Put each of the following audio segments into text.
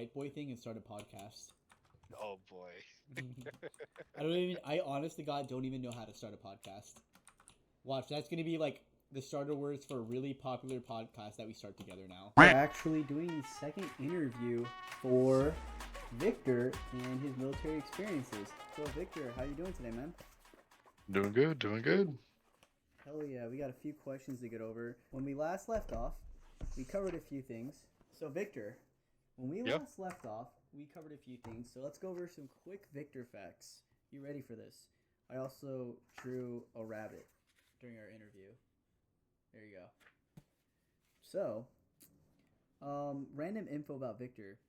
white boy thing and start a podcast. Oh boy. I honestly, God, don't even know how to start a podcast. Watch, that's gonna be like the starter words for a really popular podcast that we start together now. We're actually doing the second interview for Victor and his military experiences. So, Victor, how you doing today, man? Doing good, doing good. Hell yeah, we got a few questions to get over. When we last left off, we covered a few things. So, Victor, when we Yeah. last left off, we covered a few things. So, let's go over some quick Victor facts. You ready for this? I also drew a rabbit during our interview. There you go. So, random info about Victor.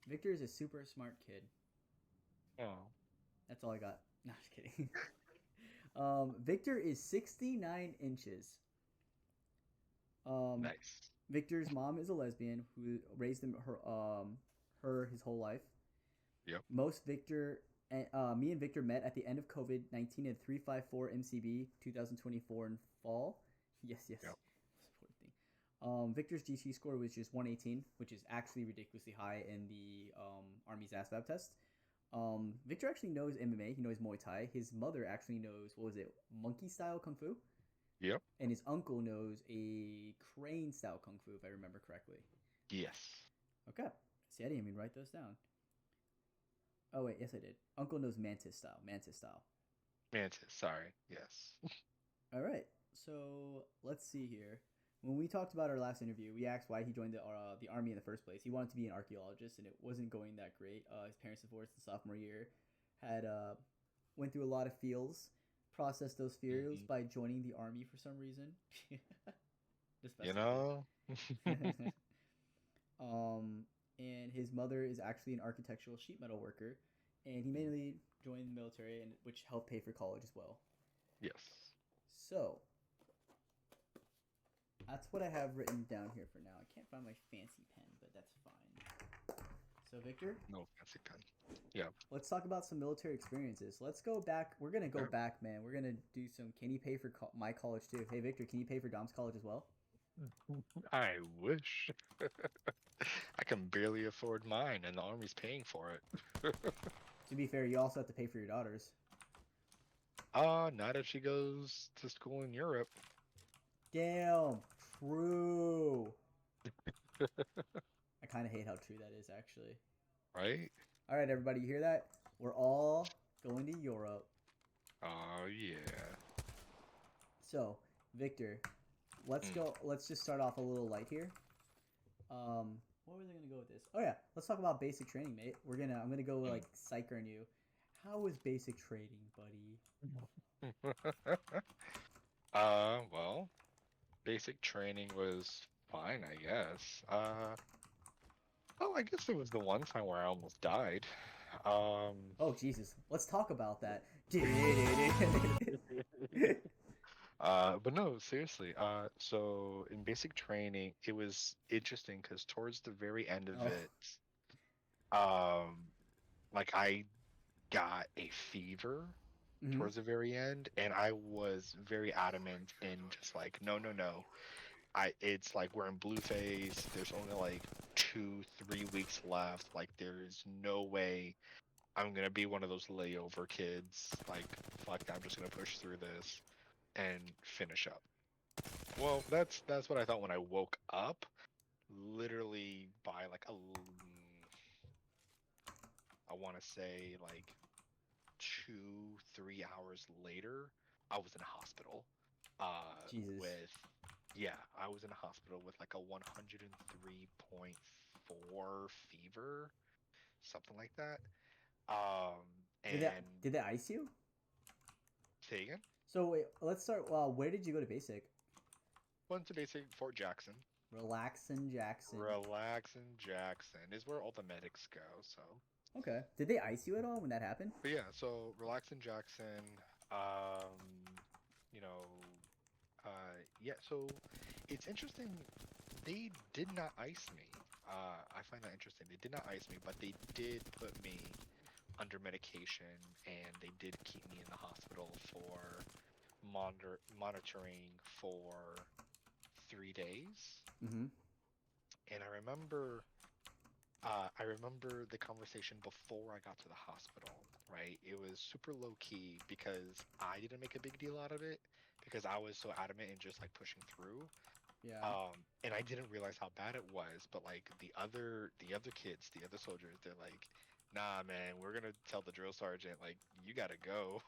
Victor is a super smart kid. Oh. That's all I got. No, just kidding. Victor is 69 inches. Nice. Victor's mom is a lesbian who raised her his whole life. Yep. Me and Victor met at the end of COVID-19 at 354 MCB 2024 in fall. Yes. Yep. Victor's GC score was just 118, which is actually ridiculously high in the Army's ASVAB test. Victor actually knows MMA. He knows Muay Thai. His mother actually knows, what was it, monkey style kung fu? Yep. And his uncle knows a crane style kung fu, if I remember correctly. Yes. Okay. See, I didn't even write those down. Oh wait, yes I did. Uncle knows mantis style. Mantis. Sorry. Yes. All right. So let's see here. When we talked about our last interview, we asked why he joined the army in the first place. He wanted to be an archaeologist, and it wasn't going that great. His parents divorced in sophomore year. Had went through a lot of feels, processed those feels by joining the army for some reason. Just You know? And his mother is actually an architectural sheet metal worker, and he mainly joined the military, and which helped pay for college as well. Yes. So that's what I have written down here for now. I can't find my fancy pen, but that's fine. So Victor, No fancy pen. Yeah. let's talk about some military experiences. Let's go back. We're gonna go back, man. We're gonna do some. Can you pay for my college too? Hey Victor, can you pay for Dom's college as well? I wish. I can barely afford mine, and the army's paying for it. To be fair, you also have to pay for your daughters. Not if she goes to school in Europe. Damn, true. I kind of hate how true that is, actually. Right? All right, everybody, you hear that? We're all going to Europe. Oh, yeah. So, Victor, let's go. Let's just start off a little light here. What was I gonna go with this? Oh yeah, let's talk about basic training, mate. I'm gonna go like psych on you. How was basic training, buddy? Well, basic training was fine, I guess. Oh, I guess it was the one time where I almost died. Oh Jesus, let's talk about that. But no, seriously. So in basic training, it was interesting because towards the very end of Oh, it, um, like I got a fever mm-hmm. towards the very end, and I was very adamant in just like, no, no, no. It's like we're in blue phase. There's only like 2, 3 weeks left. Like there's no way I'm gonna be one of those layover kids. Like fuck, I'm just gonna push through this and finish up. Well, that's what I thought when I woke up. Literally by like I want to say like 2, 3 hours later, I was in a hospital. Jesus. With yeah, I was in a hospital with like a 103.4 fever, something like that. And Did they ice you? say again. So wait, let's start. Where did you go to basic? Went to basic Fort Jackson. Relaxin' Jackson. Relaxin' Jackson is where all the medics go. So Okay. Did they ice you at all when that happened? but yeah, so Relaxin' Jackson, you know, yeah, so it's interesting. They did not ice me. I find that interesting. They did not ice me, but they did put me under medication, and they did keep me in the hospital for monitoring for 3 days. Mm-hmm. And I remember I remember the conversation before I got to the hospital, right? It was super low key because I didn't make a big deal out of it because I was so adamant and just like pushing through. Yeah. And I didn't realize how bad it was, but like the other kids, the other soldiers, they're like, "Nah, man, we're gonna tell the drill sergeant like you gotta go."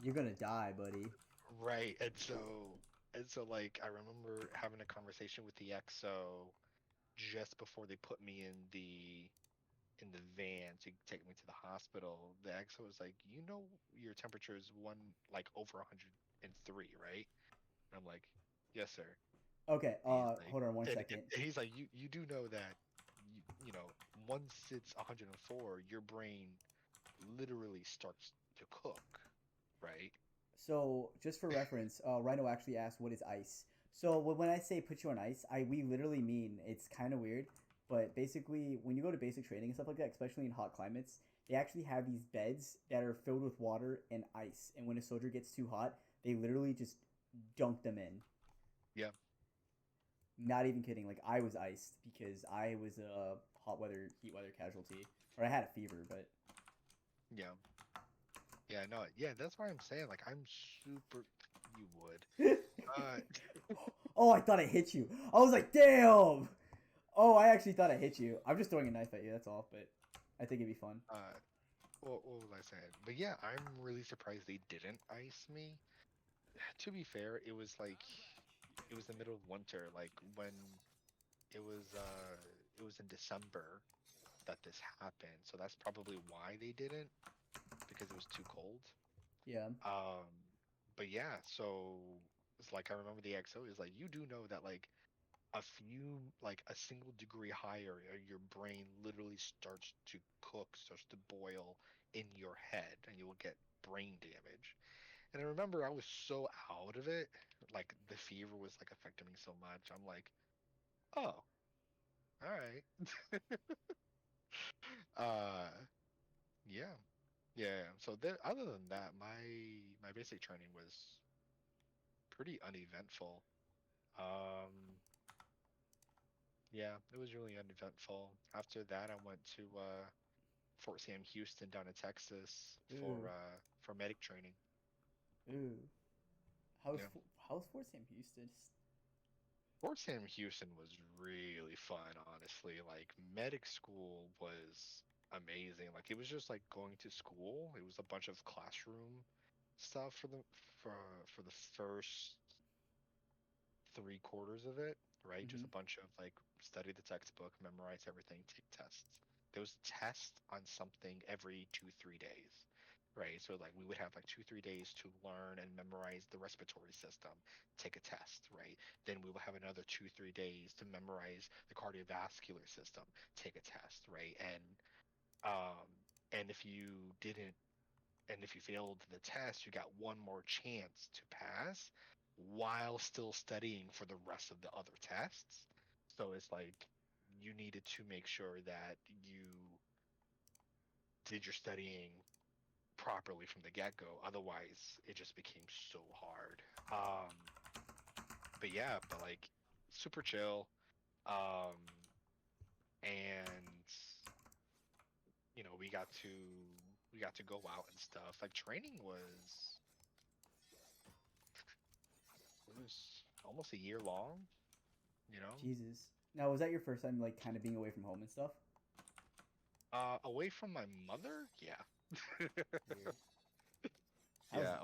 You're Um, gonna die, buddy. right. And so like I remember having a conversation with the XO just before they put me in the van to take me to the hospital. The XO was like, your temperature is one like over 103, right? And I'm like, yes, sir. Okay. And he's like, Hold on one and, second. and he's like, you do know that once it's 104, your brain literally starts to cook, right? So, just for reference, Rhino actually asked, "What is ice?" So, when I say put you on ice, we literally mean it's kind of weird, but basically, when you go to basic training and stuff like that, especially in hot climates, they actually have these beds that are filled with water and ice. And when a soldier gets too hot, they literally just dunk them in. Yeah, Not even kidding. Like I was iced because I was a heat weather casualty, or I had a fever. But yeah, yeah. No, yeah. That's why I'm saying like I'm super. You would. Uh, oh, I thought I hit you. I was like, damn. Oh, I actually thought I hit you. I'm just throwing a knife at you. That's all. But I think it'd be fun. uh. What was I saying? But yeah, I'm really surprised they didn't ice me. To be fair, it was the middle of winter, like when it was uh it was in December that this happened. So that's probably why they didn't, because it was too cold. Yeah. Um but yeah, so it's like I remember the XO is like you do know that like a single degree higher, your brain literally starts to cook, starts to boil in your head, and you will get brain damage. And I remember I was so out of it, like the fever was like affecting me so much. I'm like, oh, all right. Uh, yeah, yeah. So other than that, my basic training was pretty uneventful. Um, yeah, it was really uneventful. After that, I went to Fort Sam Houston down in Texas Ooh. for medic training. Ooh. Yeah. How's Fort Sam Houston? Fort Sam Houston was really fun, honestly. Like medic school was amazing. Like it was just like going to school. It was a bunch of classroom stuff for the first 3 quarters of it, right? Just Mm-hmm. a bunch of like study the textbook, memorize everything, take tests. There was a test on something every 2, 3 days, right? So like we would have like 2, 3 days to learn and memorize the respiratory system, take a test, right? Then we will have another 2, 3 days to memorize the cardiovascular system, take a test, right? Um and if you failed the test, you got one more chance to pass while still studying for the rest of the other tests. So it's like you needed to make sure that you did your studying properly from the get-go. Otherwise, it just became so hard. But yeah, but like super chill. Um, and we got to go out and stuff. Like training was it was almost a year long, you know. Jesus. Now, was that your first time, like, kind of being away from home and stuff? Away from my mother, yeah. Weird. How's Yeah,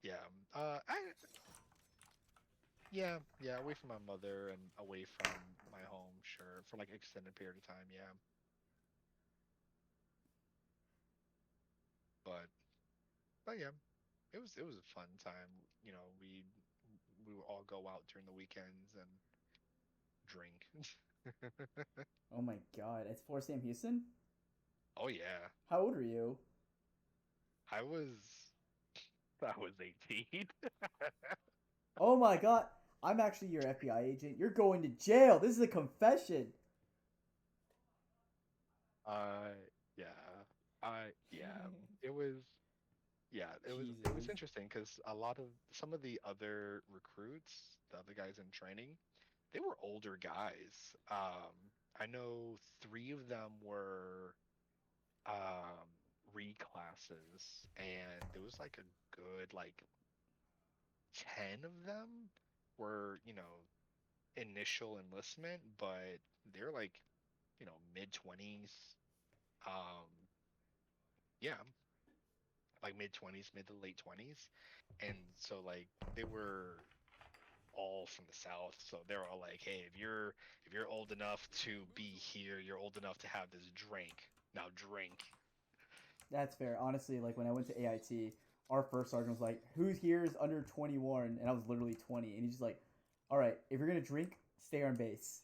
yeah. I yeah, away from my mother and away from my home, sure, for like extended period of time, yeah. But but yeah, it was a fun time. We would all go out during the weekends and drink. Oh my god, it's Fort Sam Houston? Oh yeah, How old are you? I was I was 18. Oh my god, I'm actually your FBI agent. You're going to jail. This is a confession. Uh, yeah, yeah. It was Yeah, it was Jesus. interesting because some of the other recruits, the other guys in training, they were older guys. I know three of them were um reclasses, and there was like a good like 10 of them were, initial enlistment, but they're like, mid 20s. Um, yeah, like mid 20s, mid to late 20s. And so like they were all from the South, so they're all like, "Hey, if you're old enough to be here, you're old enough to have this drink. Now drink." That's fair. Honestly, like when I went to AIT, our first sergeant was like, "Who's here is under 21?" And I was literally 20, and he's just like, "All right, if you're gonna drink, stay on base."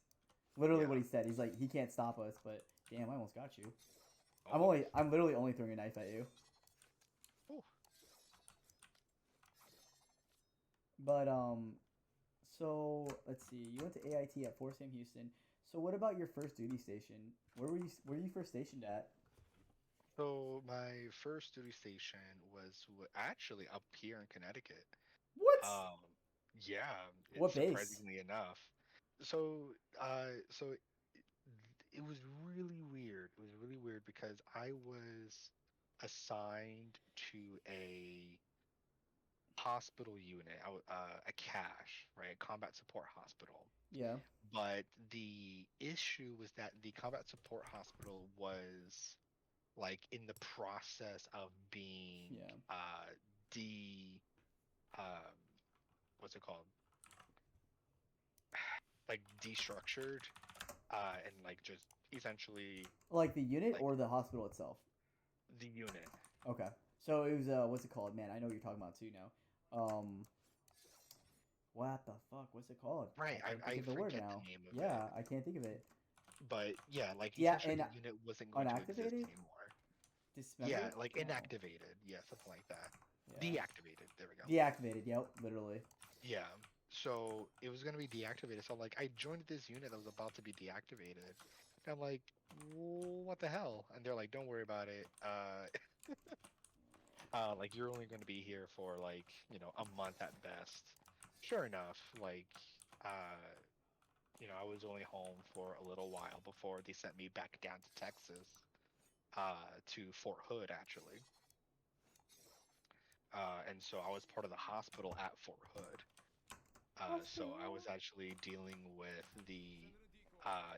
Literally what Yeah, he said. He's like, he can't stop us, but damn, I almost got you. almost. I'm literally only throwing a knife at you. Ooh. But so let's see. You went to AIT at Fort Sam Houston. So what about your first duty station? Where were you first stationed at? So my first duty station was actually up here in Connecticut. What? Um, yeah, it's What base? surprisingly enough. So it was really weird. It was really weird because I was assigned to a hospital unit, a cash, right, combat support hospital. Yeah. But the issue was that the combat support hospital was like in the process of being Yeah. de um what's it called, like destructured, and like just essentially Like the unit like or the hospital itself? the unit. Okay. So it was what's it called? Man, I know what you're talking about too now. Um, what the fuck? What's it called? I Right, can't think I of the word forget the now. name of it, Yeah, I can't think of it. but yeah, like Yeah, essentially and the unit wasn't going to exist unactivated, anymore. Yeah, dismembered. like No. inactivated, yeah, something like that. Yeah. Deactivated, there we go. Deactivated. Yep. Literally. Yeah. So it was gonna be deactivated. So like I joined this unit that was about to be deactivated. And I'm like, what the hell? And they're like, don't worry about it. Like you're only gonna be here for like, a month at best. Sure enough, like uh, I was only home for a little while before they sent me back down to Texas, to Fort Hood actually. And so I was part of the hospital at Fort Hood. So I was actually dealing with the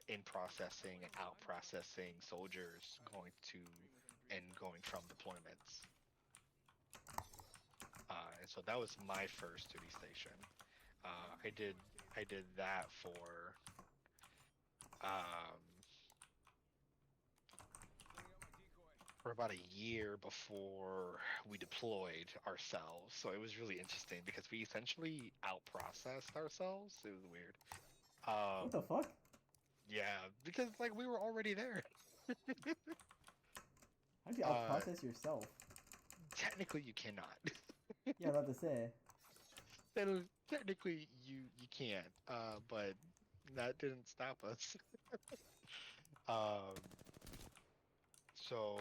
in processing and out processing soldiers going from deployments. And so that was my first duty station. I did that um, for about a year before we deployed ourselves. So it was really interesting because we essentially out processed ourselves. It was weird. What Um, the fuck? yeah, because like we were already there. How'd you out Uh, process yourself? Technically you cannot. Yeah, about to say. Technically you can, but that didn't stop us. Um, so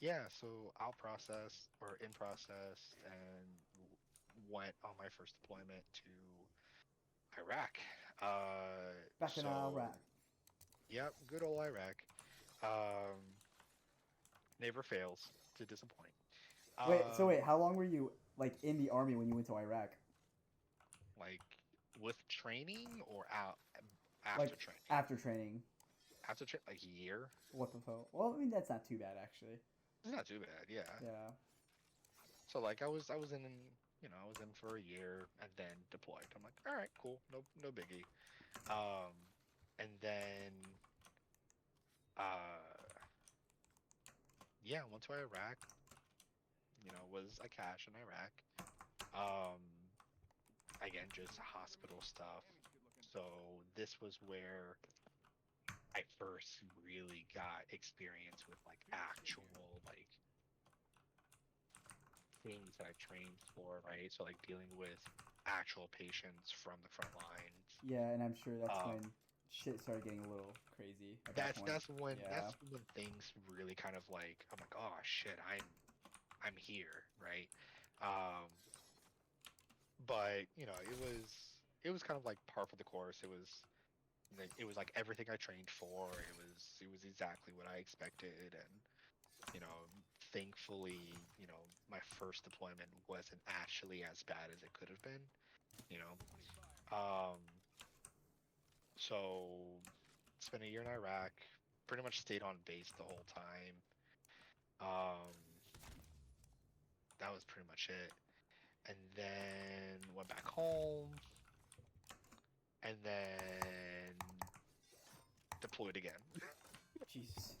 yeah, so out processed or in process and went on my first deployment to Iraq. Back in So Iraq. yep, good old Iraq. Um, never fails to disappoint. Wait. Um, How long were you like in the army when you went to Iraq? like with training or out after Like training? after training. After like a year. What the fuck? Well, I mean that's not too bad actually. It's not too bad, yeah. Yeah. So like I was in, I was in for a year and then deployed. I'm like, all right, cool, no biggie. Um, and then uh yeah, went to Iraq. Was a cache in Iraq. Um, again, just hospital stuff. So this was where I first really got experience with like actual like things that I trained for, right? So like dealing with actual patients from the front lines. Yeah, and I'm sure that's Um, when shit started getting a little crazy at that that's point. that's when Yeah. that's when things really kind of like I'm like, oh shit, I'm here, right? Um, but it was kind of like par for the course. It was it was like everything I trained for. It was exactly what I expected, and you know, thankfully, my first deployment wasn't actually as bad as it could have been. You know, um, so spent a year in Iraq. Pretty much stayed on base the whole time. Um, that was pretty much it. And then went back home, and then deployed again. Jesus.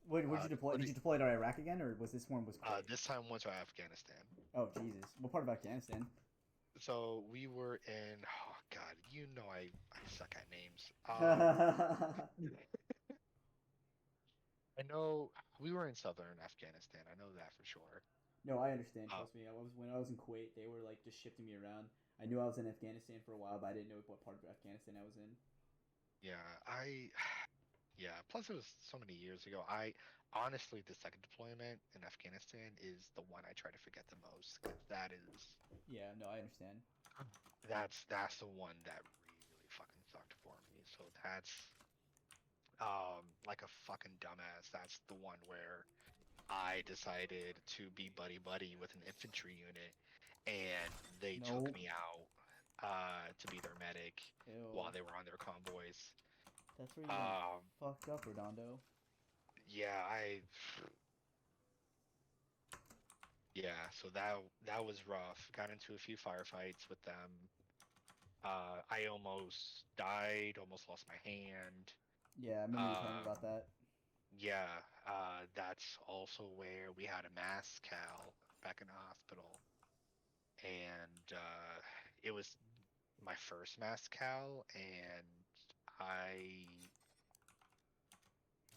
Would you deploy? Deployed, Did you deploy to Iraq again, or was this one was quick? this time went to Afghanistan. Oh Jesus! What part of Afghanistan? So we were in. Oh God, I suck at names. I know we were in southern Afghanistan. I know that for sure. No, I understand. Uh, Trust me. I was when I was in Kuwait. They were like just shifting me around. I knew I was in Afghanistan for a while, but I didn't know what part of Afghanistan I was in. yeah, yeah. Plus, it was so many years ago. I honestly, the second deployment in Afghanistan is the one I try to forget the most because Yeah, no, I understand. that's the one that really fucking sucked for me. So that's like a fucking dumbass. That's the one where I decided to be buddy buddy with an infantry unit, and they took No, me out to be their medic while ew. they were on their convoys. That's where you went Um, fucked up, Redondo. yeah, yeah, so that was rough. Got into a few firefights with them. I almost died, almost lost my hand. Yeah, I remember you telling me Uh, about that. yeah, that's also where we had a mass cal back in the hospital, and it was my first mass cal, and I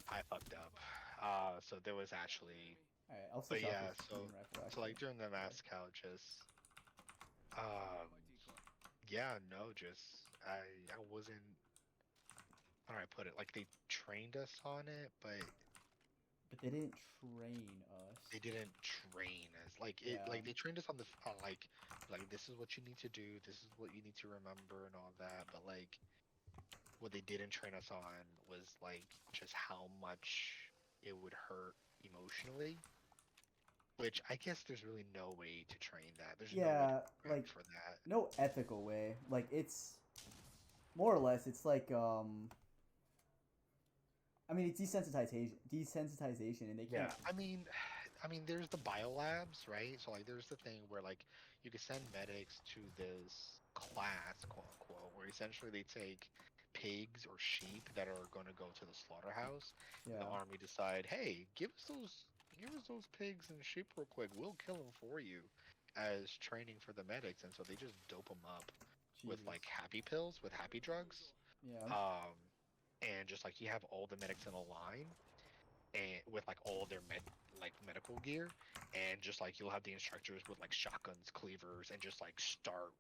I fucked up. So there was actually, All right, I'll but switch off yeah, this main rifle so actually. like during the Sorry. mass cal, just um, yeah, no, just I wasn't. How do I put it? Like they trained us on it, but But they didn't train us. they didn't train us like it. Yeah, Like they trained us on like this is what you need to do, this is what you need to remember, and all that. But like what they didn't train us on was like just how much it would hurt emotionally. Which I guess there's really no way to train that. There's no way to yeah, prep like for that. no ethical way. Like it's more or less. It's like I mean, it's desensitization, and they Yeah, can't. I mean, there's the biolabs, right? So like, there's the thing where like you can send medics to this class, quote unquote, where essentially they take pigs or sheep that are going to go to the slaughterhouse, and the Yeah, army decide, hey, give us those pigs and sheep real quick. We'll kill them for you, as training for the medics. And so they just dope them up with Jesus. like happy pills, with happy drugs, Yeah, um, and just like you have all the medics in a line and with like all their medical gear, and just like you'll have the instructors with like shotguns, cleavers, and just like start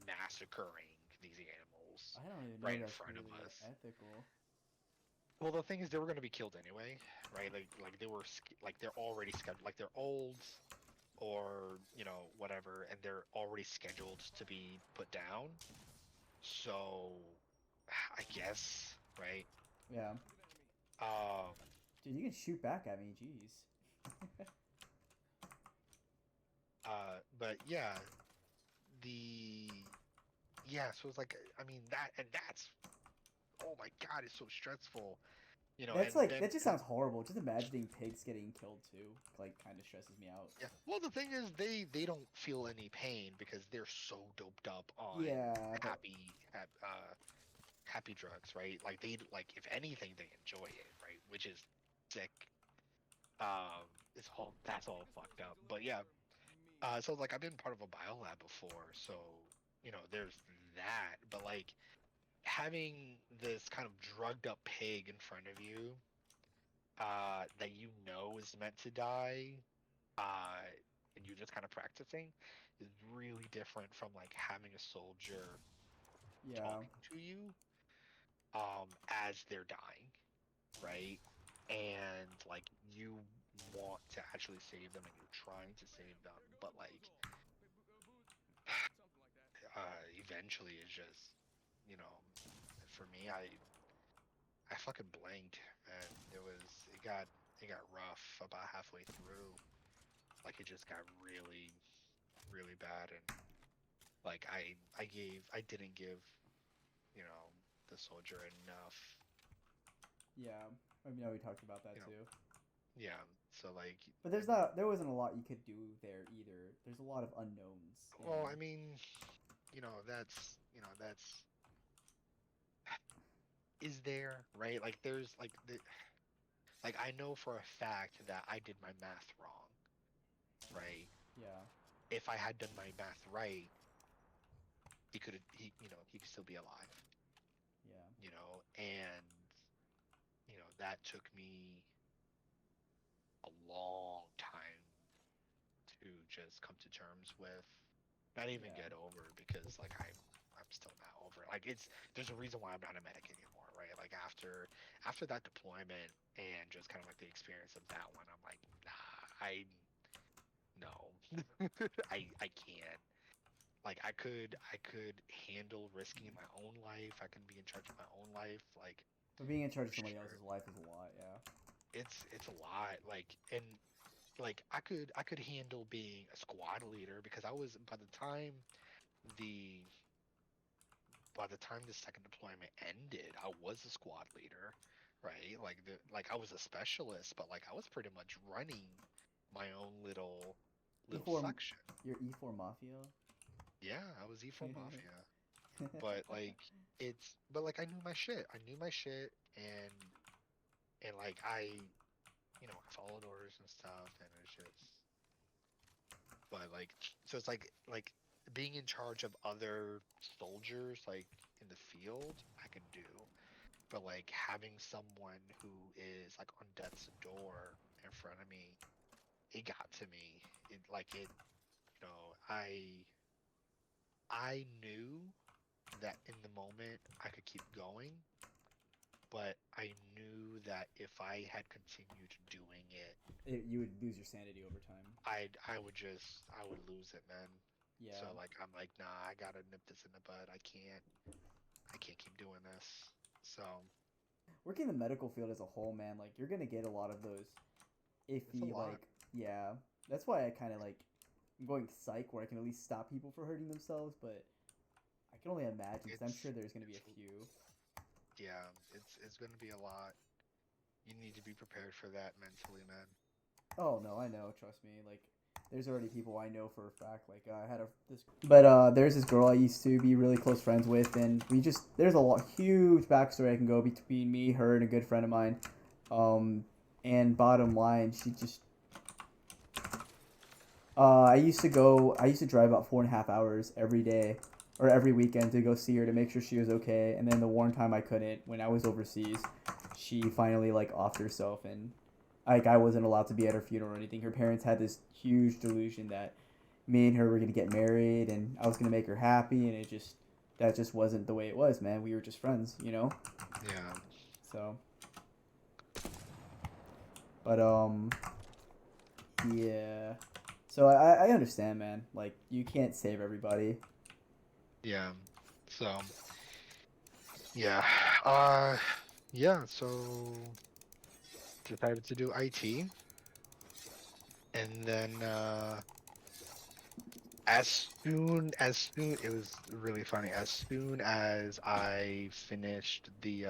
massacring these animals I don't even know right in that's front of really us. ethical. Well, the thing is, they were going to be killed anyway, right? Like they were like they're already scheduled, like they're old or whatever, and they're already scheduled to be put down. So I guess, right? Yeah, Um, dude, you can shoot back at me. Jeez. but yeah, the yeah, so it's like, I mean, that's, oh my God, it's so stressful, That's and like then that just sounds horrible. Just imagining pigs getting killed too, like, kind of stresses me out. yeah. Well, the thing is, they don't feel any pain because they're so doped up on Yeah, but happy drugs, right? Like like if anything, they enjoy it, right? Which is sick. It's all that's all fucked up. But yeah, so like I've been part of a biolab before, so there's that. But like having this kind of drugged up pig in front of you, that is meant to die, uh, and you're just kind of practicing, is really different from like having a soldier yeah, talking to you, as they're dying, right? And like you want to actually save them, and you're trying to save them, but like eventually it's just, you know, for me, I fucking blanked, and it got rough about halfway through. Like it just got really really bad, and like I didn't give you know the soldier enough, Yeah, I mean, we talked about that you know too. yeah. So like But and there wasn't a lot you could do there either. There's a lot of unknowns, well, and I mean, that's is there, right? Like there's like I know for a fact that I did my math wrong, right? yeah, If I had done my math right, he could he could still be alive, yeah, and that took me a long time to just come to terms with, not even yeah. get over, because like I'm still not over it. Like there's a reason why I'm not a medic anymore, right? Like after that deployment and just kind of like the experience of that one, I'm like, nah, I no, I can't. Like I could handle risking my own life. I can be in charge of my own life, like But being in charge for of somebody sure. else's life is a lot. Yeah. It's a lot. Like I could handle being a squad leader, because I was the by the time the second deployment ended, I was a squad leader, right? Like I was a specialist, but like I was pretty much running my own little E4, section. your E4 Mafia. Yeah, I was E4 Mafia. But like but like I knew my shit. I knew my shit, and like I followed orders and stuff, and it's just but like so it's like being in charge of other soldiers like in the field I can do, but like having someone who is like on death's door in front of me, it got to me. I knew that in the moment I could keep going, but I knew that if I had continued doing it, You would lose your sanity over time. I would lose it, man. So Yeah. like I'm like, nah, I gotta nip this in the bud. I can't keep doing this. So Working in the medical field as a whole, man, like you're gonna get a lot of those it's a iffy, lot. like, yeah. That's why I kind of like I'm going psych where I can at least stop people from hurting themselves. But I can only imagine because I'm It's sure there's gonna be it's a few. yeah, it's gonna be a lot. You need to be prepared for that mentally, man. Oh no, I know. Trust me. Like, there's already people I know for a fact. Like, I had a this, but there's this girl I used to be really close friends with, and we just there's a lot huge backstory I can go between me, her, and a good friend of mine. Um, and bottom line, she just I used to drive about 4.5 hours every day or every weekend to go see her to make sure she was okay. And then the one time I couldn't, when I was overseas, she finally like offed herself, and like I wasn't allowed to be at her funeral or anything. Her parents had this huge delusion that me and her were gonna get married and I was gonna make her happy, and that just wasn't the way it was, man. We were just friends. Yeah, So, but yeah. So I understand, man. Like you can't save everybody. yeah. So yeah, uh, yeah. So decided to do IT, and then as soon it was really funny. As soon as I finished the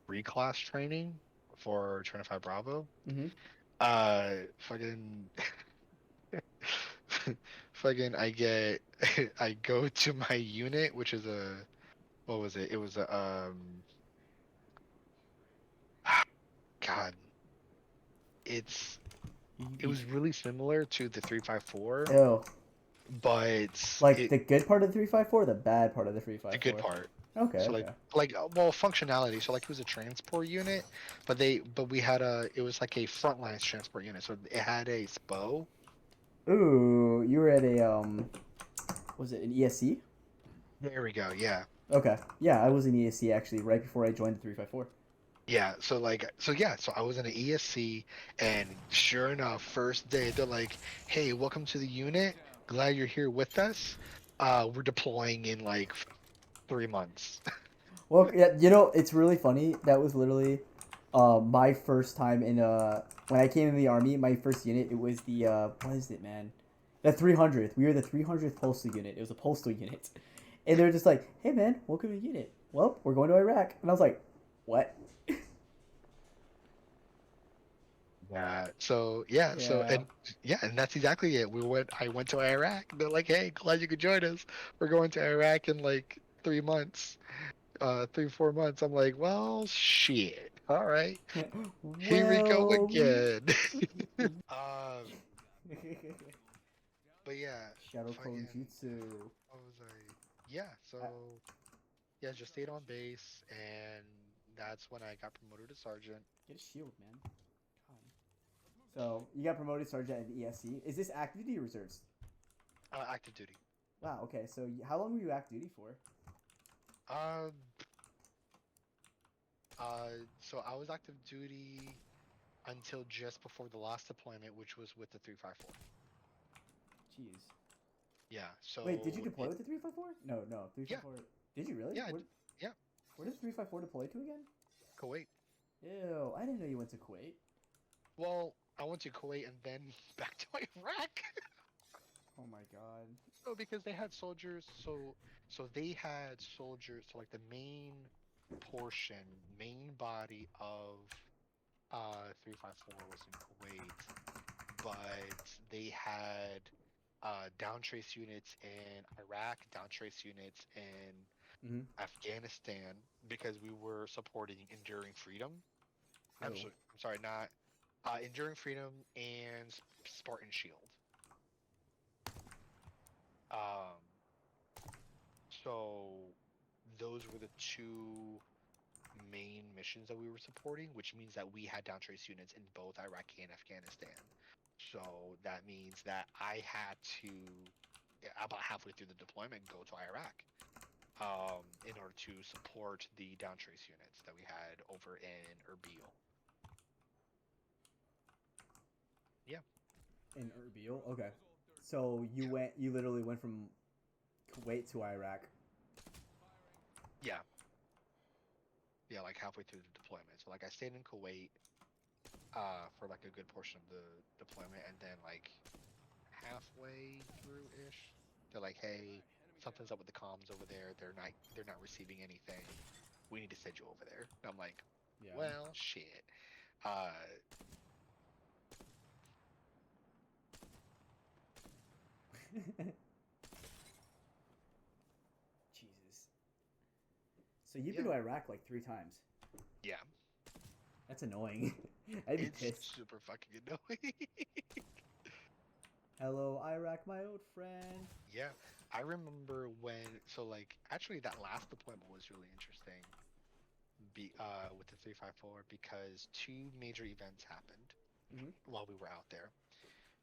reclass training for 25 Bravo, Mm-hmm. fucking fucking I go to my unit, which is a what was it? It was a God, it's it You, was really similar to the 354, ew. but Like the good part of the 354, or the bad part of the the three five good four. part. Okay, So okay. well, functionality. So like it was a transport unit, but we had it was like a frontline transport unit. So it had a SPO. Ooh, you were at a was it an ESC? There we go. Yeah. Okay, yeah, I was in ESC actually right before I joined the 354. Yeah, so I was in an ESC, and sure enough, first day they're like, "Hey, welcome to the unit. Glad you're here with us. We're deploying in like 3 months." Well, yeah, it's really funny. That was literally, my first time in when I came in the army. My first unit, it was the what is it, man? The 300th. We were the 300th postal unit. It was a postal unit, and they were just like, "Hey, man, welcome to the unit. Well, we're going to Iraq," and I was like, "What?" Yeah. So yeah. So Yeah. and yeah, and that's exactly it. I went to Iraq. They're like, hey, glad you could join us. We're going to Iraq in like 3 months. 3 4 months. I'm like, well, shit. All right, here we go Well. again. um, but yeah, Shadow Clone fucking. Jutsu. What was I? Yeah. So yeah, just stayed on base, and that's when I got promoted to sergeant. Get a shield, man. God. So you got promoted sergeant at the ESC. Is this active duty or reserves? Active duty. Wow. Okay. So how long were you active duty for? Uh, so I was active duty until just before the last deployment, which was with the 354. Jeez. Yeah. Wait, did you So deploy with the 354? No, no. yeah, 354. Did you really? yeah, Where, yeah. where did 354 deploy to again? Kuwait. Ew. I didn't know you went to Kuwait. Well, I went to Kuwait and then back to Iraq. Oh my god. So because they had soldiers, so they had soldiers. So like the main portion, main body of 354 was in Kuwait, but they had down trace units in Iraq, down trace units in Mm-hmm. Afghanistan because we were supporting Enduring Freedom. Ew. I'm sorry, not Enduring Freedom and Spartan Shield. Um, so those were the two main missions that we were supporting, which means that we had down trace units in both Iraq and Afghanistan. So that means that I had to, about halfway through the deployment, go to Iraq in order to support the down trace units that we had over in Erbil. Yeah, In Erbil? Okay. So yeah, you literally went from Kuwait to Iraq. yeah, yeah, like halfway through the deployment. So like I stayed in Kuwait for like a good portion of the deployment, and then like halfway through ish, they're like, "Hey, something's up with the comms over there. They're not receiving anything. We need to send you over there." And I'm like, Yeah. "Well, shit." Uh, Jesus. So you've been yeah, to Iraq like 3 times. yeah, That's annoying. I'd be it's pissed. super fucking annoying. Hello, Iraq, my old friend. Yeah, I remember like actually that last deployment was really interesting. With the 354 because two major events happened Mm-hmm. while we were out there.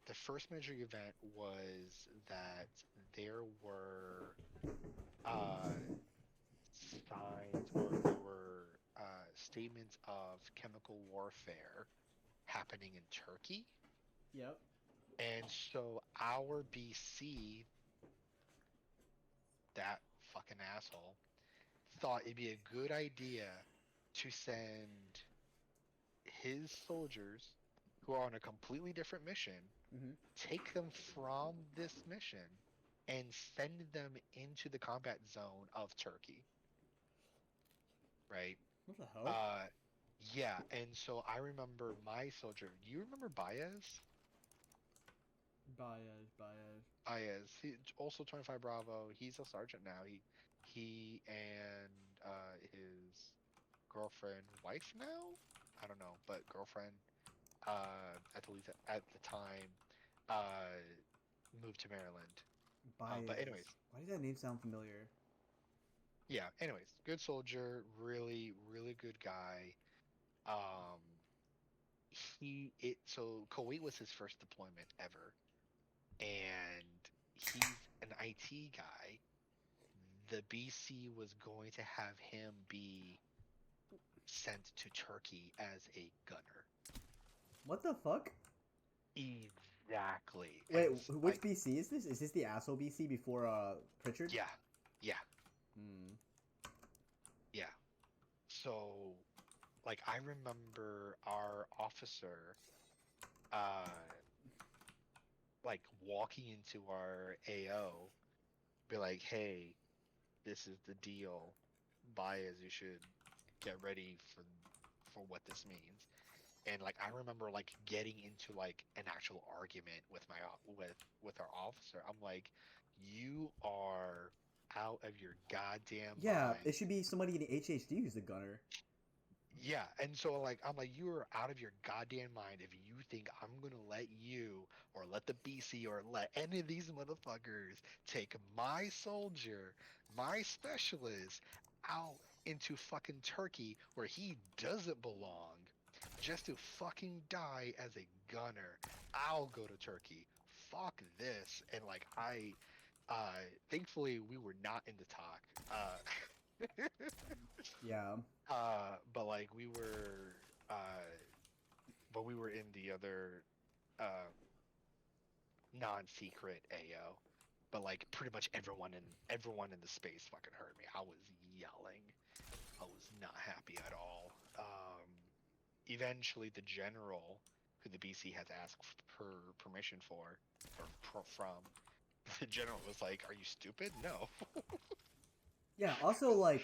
The first major event was that there were uh, signs or there were statements of chemical warfare happening in Turkey. Yep. And so our BC, that fucking asshole, thought it'd be a good idea to send his soldiers who are on a completely different mission, Mm-hmm. take them from this mission and send them into the combat zone of Turkey, right? What the hell? Uh, yeah, and so I remember my soldier. Do you remember Baez? Baez, Baez. Baez, he also 25 Bravo. He's a sergeant now. He and his girlfriend, wife now. I don't know, but girlfriend. At least at the time, uh, moved to Maryland. But anyways, Baez. Why does that name sound familiar? yeah. Anyways, good soldier, really, really good guy. Um, so Kuwait was his first deployment ever, and he's an IT guy. The BC was going to have him be sent to Turkey as a gunner. What the fuck? Exactly, and Wait, which like, BC is this? Is this the asshole BC before Pritchard? yeah, yeah, Hmm. yeah. So like I remember our officer uh like walking into our AO, be like, "Hey, this is the deal. Buyers, you should get ready for what this means." And like I remember like getting into like an actual argument with with our officer. I'm like, "You are out of your goddamn Yeah, mind." it should be somebody in HHD who's the gunner. Yeah, and so like I'm like, you are out of your goddamn mind if you think I'm gonna let you or let the BC or let any of these motherfuckers take my soldier, my specialist, out into fucking Turkey where he doesn't belong, just to fucking die as a gunner. I'll go to Turkey. Fuck this. And like thankfully we were not in the talk. Yeah. But like uh but we were in the other uh non-secret AO. But like pretty much everyone in the space fucking heard me. I was yelling. I was not happy at all. Eventually the general, who the BC has asked permission for or from, the general was like, "Are you stupid? No." Yeah. Also, like,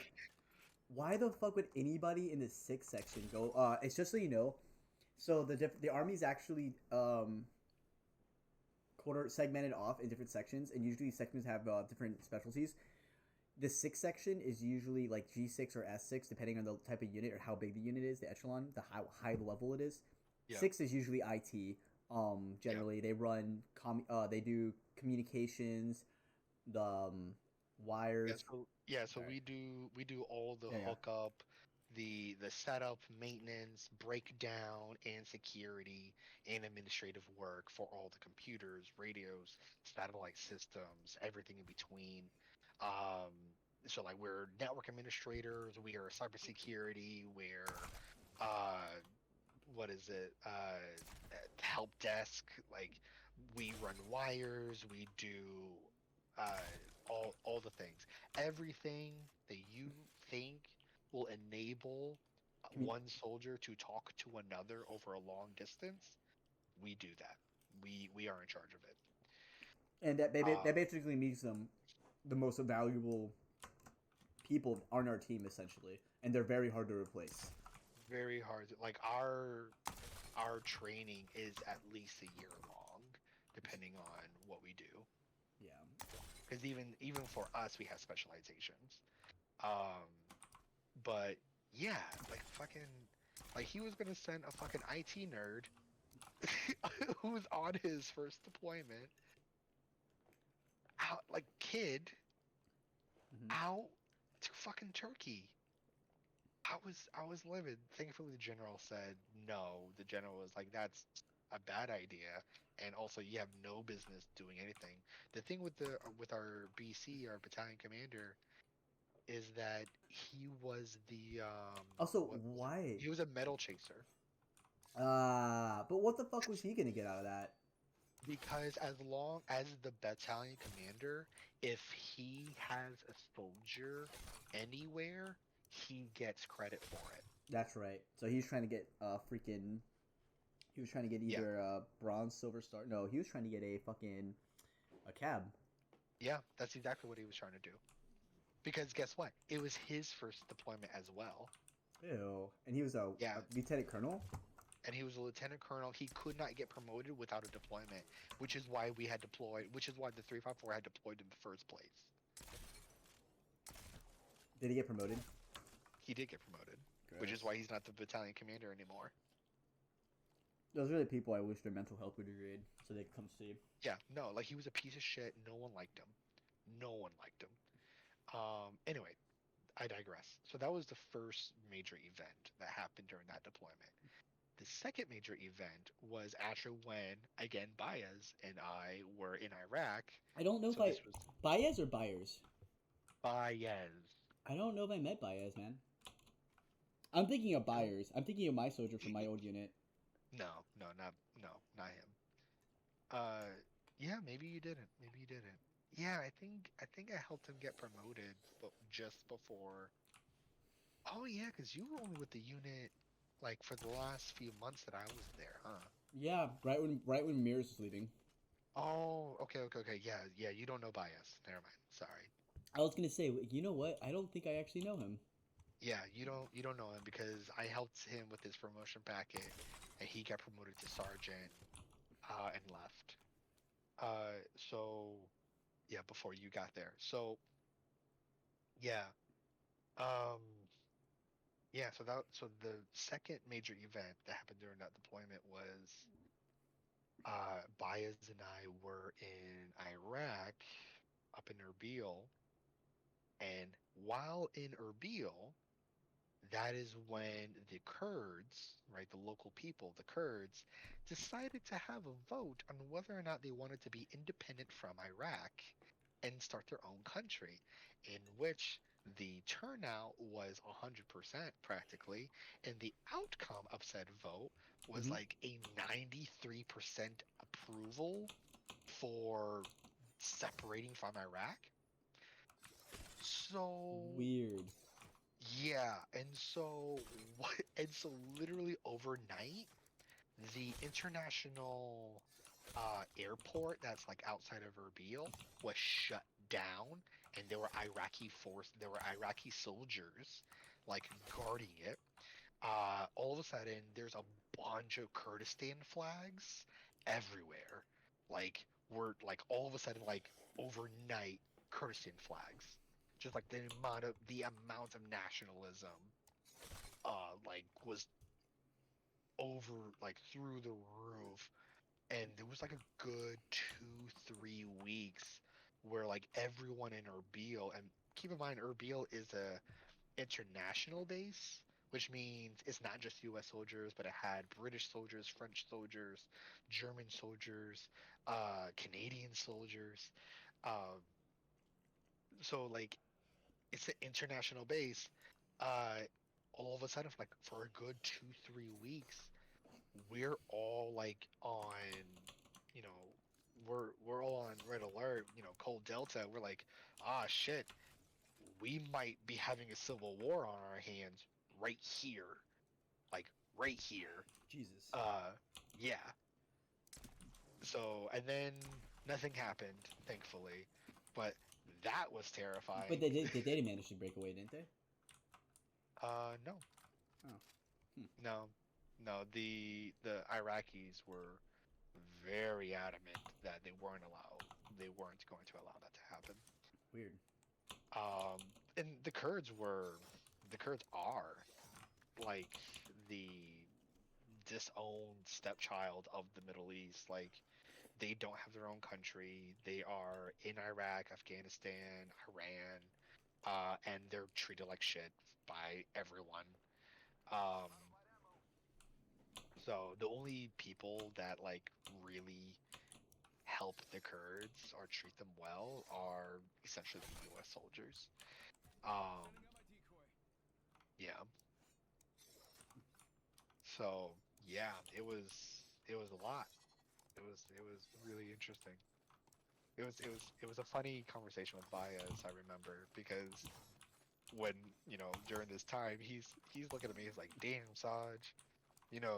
why the fuck would anybody in the sixth section go? It's just so you know. So the army's actually quarter segmented off in different sections, and usually sections have different specialties. The sixth section is usually like G6 or S6, depending on the type of unit or how big the unit is, the echelon, the high level it is. Yeah. Six is usually IT. Yeah. Generally, they run they do communications, the Yeah, wires. so Sorry. we do all the Yeah, yeah. hookup, the setup, maintenance, breakdown, and security and administrative work for all the computers, radios, satellite systems, everything in between. Um, so like we're network administrators, we are cybersecurity, we're uh what is it? Help desk. Like we run wires, we do uh, all the things, everything that you think will enable Commu- one soldier to talk to another over a long distance. We do that. We are in charge of it. and Uh, that basically makes them the most valuable people on our team essentially, and they're very hard to replace. Very hard. Like our training is at least a year long, depending on what we do. Yeah. Because even for us, we have specializations. Um, but yeah, like fucking, like he was gonna send a fucking IT nerd who was on his first deployment out, like kid, Hmm. out to fucking Turkey. I was livid. Thankfully, the general said no. The general was like, "That's a bad idea, and also you have no business doing anything." The thing with our BC, our battalion commander, is that he was the Also, what was it? why? He was a metal chaser. But what the fuck was he gonna get out of that? Because as long as the battalion commander, if he has a soldier anywhere, he gets credit for it. That's right. So he was trying to get freaking. He was trying to get Yeah, either a bronze, silver star. No, he was trying to get a fucking a cab. yeah, that's exactly what he was trying to do. Because guess what? It was his first deployment as well. Ew. And he was Yeah, a lieutenant colonel. and he was a lieutenant colonel. He could not get promoted without a deployment, which is why we had deployed, which is why the 354 had deployed in the first place. Did he get promoted? He did get promoted, which is Gross. why he's not the battalion commander anymore. Those are the people I wish their mental health would degrade so they could come see. Yeah, no, like he was a piece of shit. No one liked him. No one liked him. Anyway, I digress. So that was the first major event that happened during that deployment. The second major event was actually when, again, Baez and I were in Iraq. I don't know if So I this was Baez or Byers. Baez. I don't know if I met Baez, man. I'm thinking of No, Byers. I'm thinking of my soldier from my old unit. no, not him. Uh, yeah, maybe you didn't. Maybe you didn't. Yeah, I think I helped him get promoted, but just before. Oh yeah, because you were only with the unit like for the last few months that I was there, huh? Yeah, right when Mears was leaving. Oh, okay, okay, okay. Yeah, yeah. You don't know Bias. Never mind. Sorry. I was gonna say, you know what? I don't think I actually know him. Yeah, you don't know him because I helped him with his promotion packet, and he got promoted to sergeant, and left. So yeah, before you got there. So yeah, um, yeah. So the second major event that happened during that deployment was Baez and I were in Iraq, up in Erbil, and while in Erbil, that is when the Kurds, right, the local people, the Kurds, decided to have a vote on whether or not they wanted to be independent from Iraq and start their own country, in which the turnout was 100% practically, and the outcome of said vote was Mm-hmm. like a 93% approval for separating from Iraq. So Weird. yeah, and so what? And so literally overnight, the international airport that's like outside of Erbil was shut down, and there were Iraqi soldiers like guarding it. All of a sudden, there's a bunch of Kurdistan flags everywhere. Like we're like all of a sudden, like overnight, Kurdistan flags. Just like the amount of nationalism, like was over like through the roof, and there was like a good 2 3 weeks where like everyone in Erbil, and keep in mind Erbil is a international base, which means it's not just U.S. soldiers, but it had British soldiers, French soldiers, German soldiers, Canadian soldiers. Um, so like it's an international base. Uh, all of a sudden, like for a good 2 3 weeks, we're all like on, you know, we're all on red alert. Cold Delta. We're like, ah, shit, we might be having a civil war on our hands right here, like right here. Jesus. Uh, yeah. So, and then nothing happened, thankfully, but that was But terrifying. they did manage to break away, didn't they? No, Oh. Hmm. no, no. The Iraqis were very adamant that they weren't going to allow that to happen. Weird. And the Kurds are like the disowned stepchild of the Middle East. Like they don't have their own country. They are in Iraq, Afghanistan, Iran, and they're treated like shit by everyone. Um, so the only people that like really help the Kurds or treat them well are essentially the U.S. soldiers. Um, yeah. So yeah, it was a lot. It was really interesting. It was a funny conversation with Baez, I remember, because when, during this time, he's looking at me, he's like, "Damn, Saj,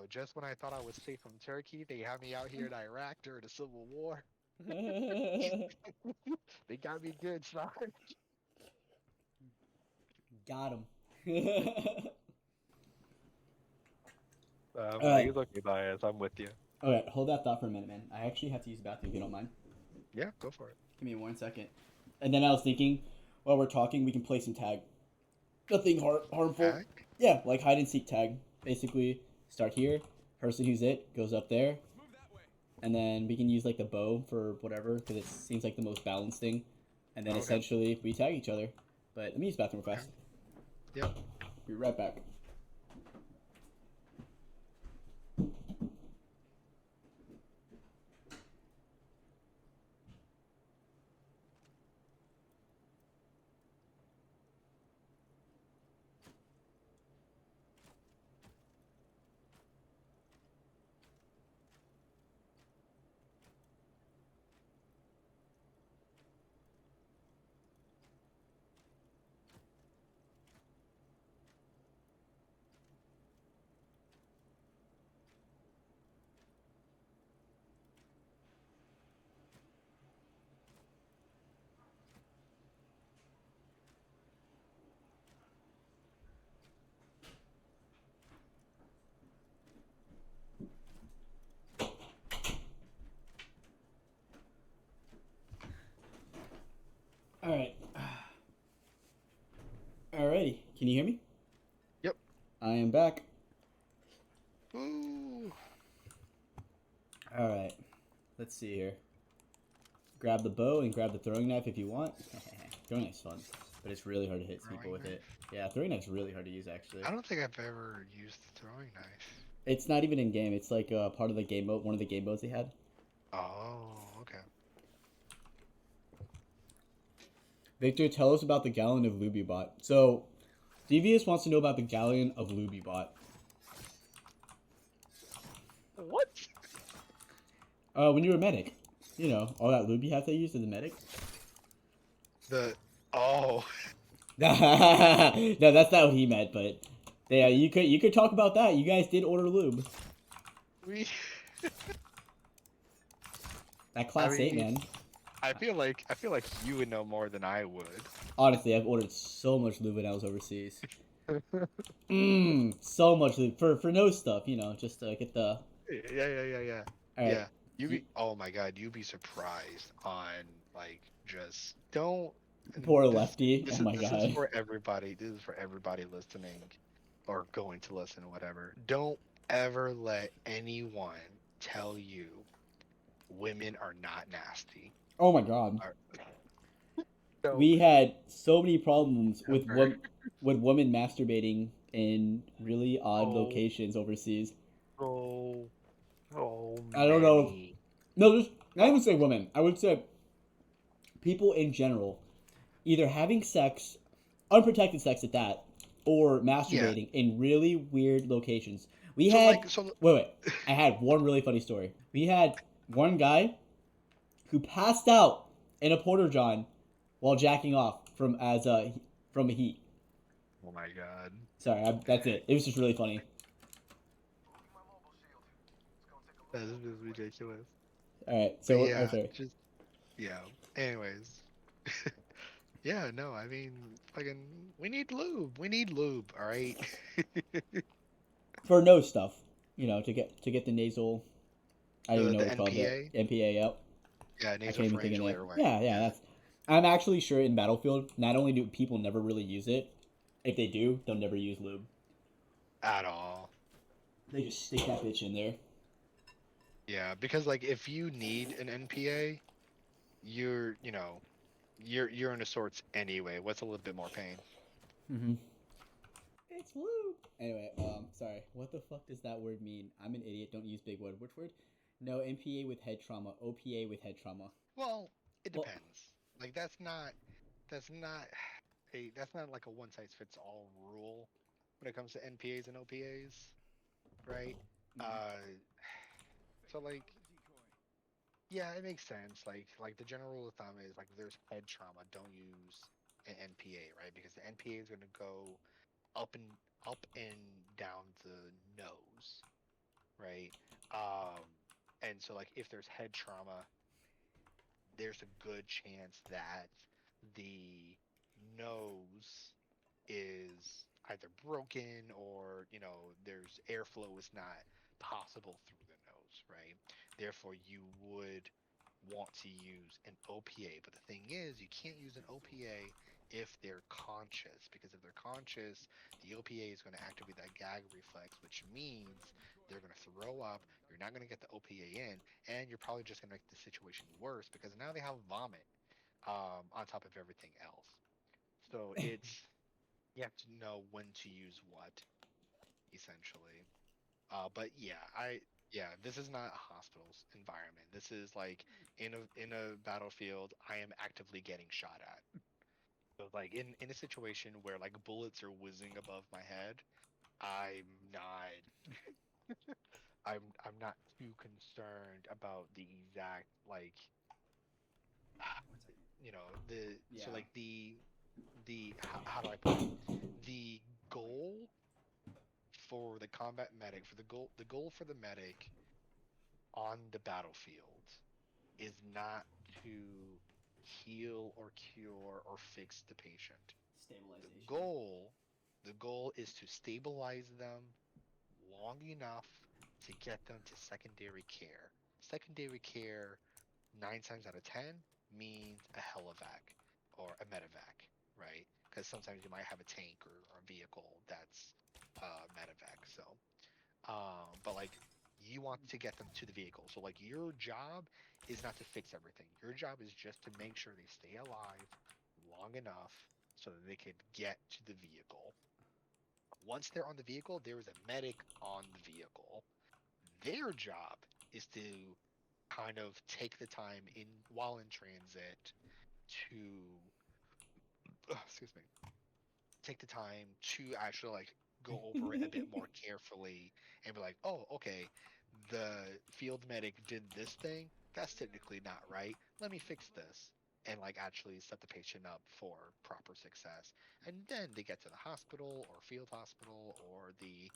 just when I thought I was safe from Turkey, they have me out here in Iraq during the Civil War. They got me good, Saj." Got him. All But right. he's okay, Baez. I'm with you. Okay, hold that thought for a minute, man. I actually have to use the bathroom if you don't mind. Yeah, go for it. Give me 1 second. And then I was thinking, while we're talking, we can play some tag. Nothing harmful. Tag? Yeah, like hide and seek tag. Basically, start here. Person who's it goes up there, and then we can use like the bow for whatever because it seems like the most balanced thing. And then Okay. essentially we tag each other. But let me use the bathroom Okay. fast. Yep. Be right back. Can you hear me? Yep. I am back. Ooh. All right. Let's see here. Grab the bow and grab the throwing knife if you want. Throwing knife's fun, but it's really hard to hit people Throwing with it. knife? Yeah, throwing knife's really hard to use actually. I don't think I've ever used the throwing knife. It's not even in game. It's like part of the game mode, one of the game modes they had. Oh, okay. Victor, tell us about the gallon of lube you bought. So, Devious wants to know about the gallon of lube you bought. What? When you were a medic, you know all that lube you have to use as a medic. Oh. No, that's not what he meant. But yeah, you could talk about that. You guys did order lube. We. That class 8, man. I feel like you would know more than I would. Honestly, I've ordered so much lube when I was overseas. So much lube for no stuff, you know, just to get the. Yeah. All right. Yeah. Oh my god, you'd be surprised on like just don't. Poor lefty. This Oh my this god. is for everybody. This is for everybody listening or going to listen, whatever. Don't ever let anyone tell you women are not nasty. Oh my god. So, We had so many problems with women masturbating in really odd locations overseas. oh, I don't know. many. No, just not even say women. I would say people in general, either having sex, unprotected sex at that, or masturbating in really weird locations. We had wait. I had one really funny story. We had one guy who passed out in a porta john while jacking off from a heat. Oh my god. Sorry, that's it. It was just really funny. That is ridiculous. All right, so yeah, sorry. yeah. Anyways, yeah. No, I mean, fucking, we need lube. We need lube. All right. For no stuff, you know, to get the nasal. I don't even know the what it's called. NPA. The NPA. Yep. Yeah, I can't even think of it. airway. Yeah. That's. I'm actually sure in Battlefield, not only do people never really use it, if they do, they'll never use lube At all. They just stick that bitch in there. Yeah, because like if you need an NPA, you're in a sorts anyway. What's a little bit more pain? Mm-hmm. It's lube. Anyway, sorry. What the fuck does that word mean? I'm an idiot. Don't use big word. Which word? No, NPA with head trauma. OPA with head trauma. Well, it depends. Like that's not like a one size fits all rule when it comes to NPAs and OPAs, right? So like yeah, it makes sense. Like the general rule of thumb is like if there's head trauma, don't use an NPA, right? Because the NPA is going to go up and down the nose, right? And so like if there's head trauma, there's a good chance that the nose is either broken or there's airflow is not possible through the nose, right? Therefore you would want to use an OPA, but the thing is you can't use an OPA if they're conscious, because if they're conscious, the OPA is going to activate that gag reflex, which means they're going to throw up, you're not going to get the OPA in, and you're probably just going to make the situation worse because now they have vomit on top of everything else. So it's you have to know when to use what, essentially. But yeah, this is not a hospital's environment. This is like in a battlefield. I am actively getting shot at. So like in a situation where like bullets are whizzing above my head, I'm not I'm not too concerned about the exact like the so like the how do I put it? The goal for the combat medic for the goal for the medic on the battlefield is not to heal or cure or fix the patient. The Stabilization. goal is to stabilize them long enough to get them to secondary care. Secondary care, 9 times out of 10, means a helivac or a medevac, right? because sometimes you might have a tank or a vehicle that's medevac. So, but like you want to get them to the vehicle. So like your job is not to fix everything. Your job is just to make sure they stay alive long enough so that they could get to the vehicle. Once they're on the vehicle, there is a medic on the vehicle. Their job is to kind of take the time in while in transit to excuse me, take the time to actually like go over it a bit more carefully and be like, oh, okay, the field medic did this thing. That's technically not right. Let me fix this. And like actually set the patient up for proper success. And then they get to the hospital or field hospital or the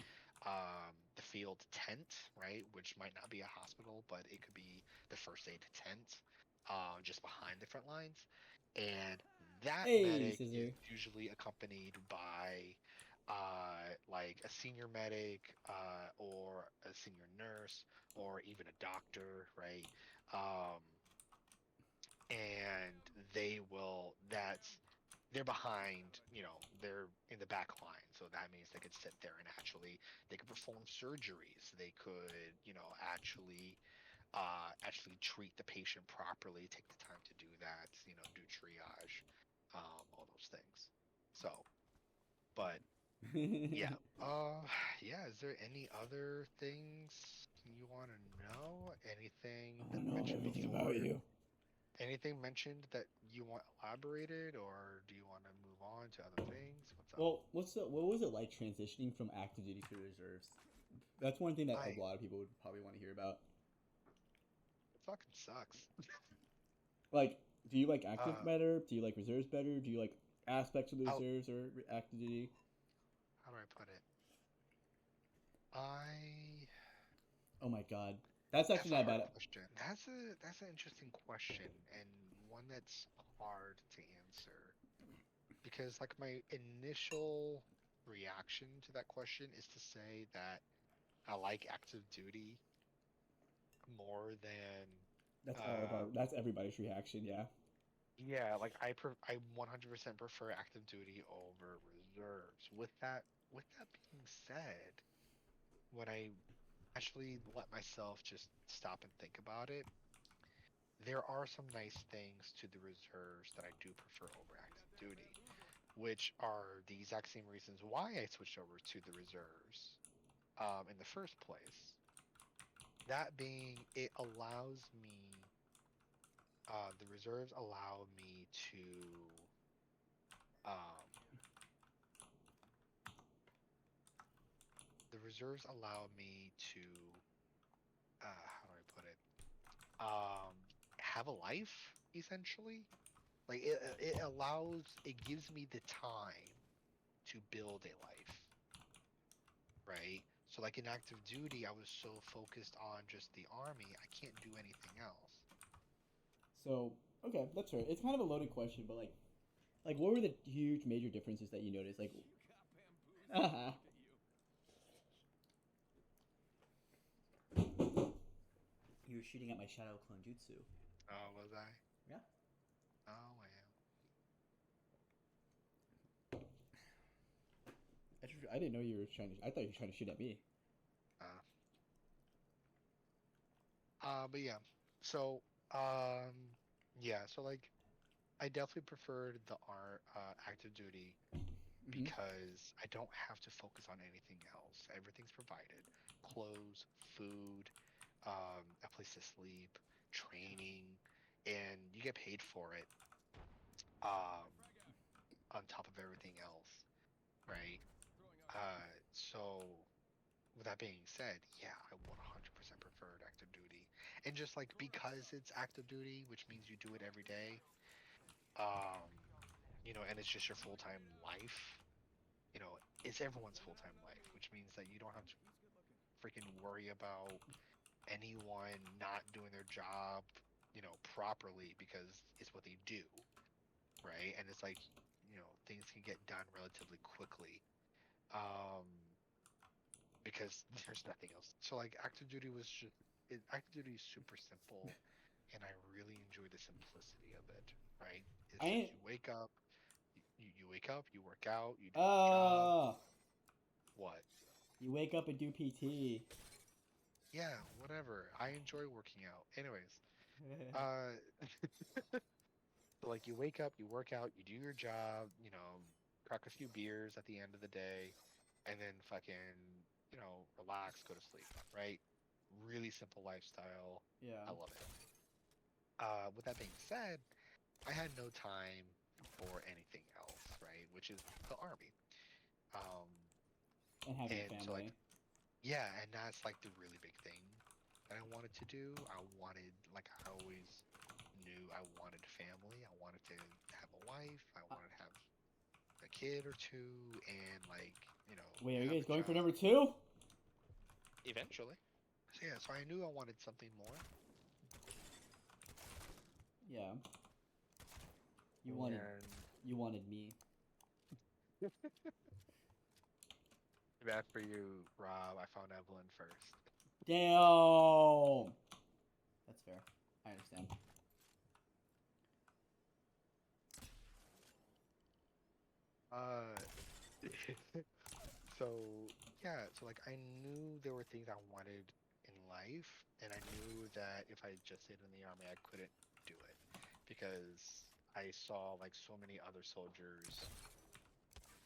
field tent, right? Which might not be a hospital, but it could be the first aid tent, just behind the front lines. And that Hey, medic is Scissor. usually accompanied by like a senior medic or a senior nurse or even a doctor, right? Um, and they're behind, they're in the back line, so that means they could sit there and actually they could perform surgeries. They could, actually treat the patient properly, take the time to do that, do triage, all those things. So, but yeah, yeah. Is there any other things you want to know? Anything I that want to know mentioned everything about before? you. Anything mentioned that you want elaborated, or do you want to move on to other things? What's up? Well, what was it like transitioning from active duty to reserves? That's one thing that a I lot of people would probably want to hear about. It fucking sucks. Like, do you like active Uh, better? Do you like reserves better? Do you like aspects of the how reserves or active duty? how do I put it? I Oh my god, that's That's actually a not hard bad. question. That's an interesting question and one that's hard to answer because like my initial reaction to that question is to say that I like active duty more than That's all of our. um That's everybody's reaction. Yeah. yeah, like I 100% prefer active duty over reserves. With that being said, when I actually let myself just stop and think about it, there are some nice things to the reserves that I do prefer over active duty, which are the exact same reasons why I switched over to the reserves in the first place. That being, the reserves allow me to, um, the reserves allow me to, how do I put it? Um, have a life, essentially. Like it gives me the time to build a life, right? So like in active duty, I was so focused on just the army, I can't do anything else. So okay, that's fair. It's kind of a loaded question, but like what were the huge major differences that you noticed? Like, uh you were shooting at my shadow clone jutsu. Oh, was I? Yeah. Oh, well. I didn't know you were trying to. I thought you were trying to shoot at me. Uh, but yeah. So, yeah. So like, I definitely preferred the active duty Mm-hmm. because I don't have to focus on anything else. Everything's provided: clothes, food, a place to sleep, training, and you get paid for it. Um, on top of everything else, right? So with that being said, yeah, I 100% preferred active duty. And just like because it's active duty, which means you do it every day, um, and it's just your full-time life, it's everyone's full-time life, which means that you don't have to freaking worry about anyone not doing their job, properly because it's what they do, right? And it's like, things can get done relatively quickly. Um, because there's nothing else. So like active duty is super simple, and I really enjoy the simplicity of it. Right? It's I just you wake up. You wake up, you work out, you do your job. Oh, What? you wake up and do PT. Yeah, whatever. I enjoy working out. Anyways, uh, so like you wake up, you work out, you do your job, crack a few beers at the end of the day, and then fucking, relax, go to sleep, right? Really simple lifestyle. Yeah, I love it. With that being said, I had no time for anything else, right? Which is the army. Um, and having a and so like, family. yeah, and that's like the really big thing that I wanted to do. I always knew I wanted family. I wanted to have a wife. I Uh, wanted to have a kid or two, and like, Wait, are you have guys a going for job number two? eventually. So yeah, so I knew I wanted something more. Yeah, you wanted And you wanted me. bad for you, Rob. I found Evelyn first. Damn. That's fair. I understand. Uh, so yeah, so like I knew there were things I wanted in life, and I knew that if I just stayed in the army, I couldn't do it because I saw like so many other soldiers